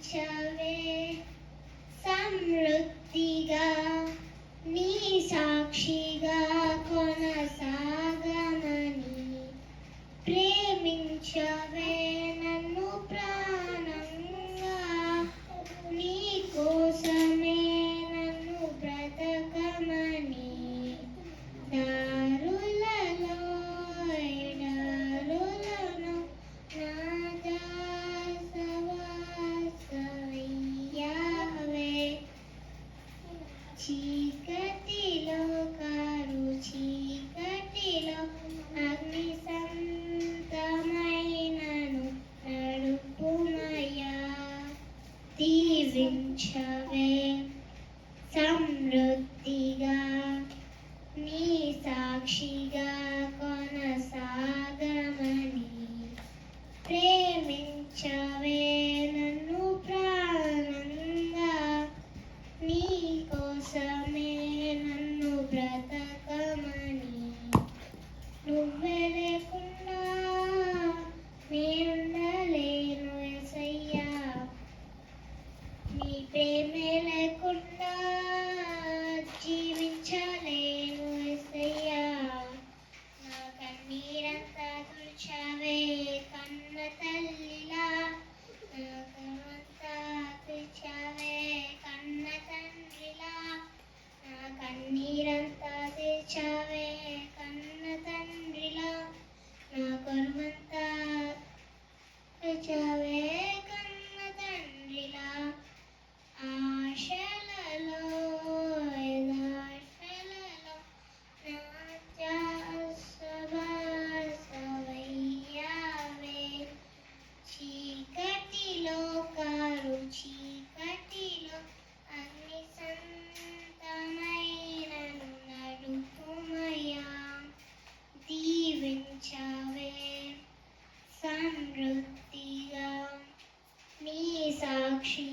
దీవించవే సమృద్ధిగా నీ సాక్షిగా కొనసాగమని ప్రేమించవే నన్ను ప్రాణంగా నీ కోసమే నన్ను బ్రతకమని దారులలో ఎడారులను నా దాసవాసయ్యావే చీకటిలో కారు చీకటిలో అగ్ని సంతమైనను నడుపుమయ్యా దీవించవే సమృద్ధిగా నీ సాక్షిగా కొనసాగమని ప్రేమించవే నన్ను ప్రాణంగా నీ కోసమే నన్ను బ్రతకమని నువ్వే లేకుండా నేనుండలేను యేసయ్యా నీ ప్రేమే లేకుండా జీవించలేను యేసయ్యా నా కన్నీరంతా తుడిచావే కన్న తల్లిలా నా కన్నంతా తుడిచావే కన్న తండ్రిలా నా కన్నీరంతా తెచ్చావే కన్న తండ్రిలా నా కరువంతా తెచ్చావే కన్న తండ్రిలా ఆశలలో ఎదాశలలో నా దాసవాసవయ్యావే చీకటిలో కారు చీకటిలో అగ్ని సంతమైనను నడుపుమయ్యా దీవించవే సమృద్ధిగా నీ సాక్షి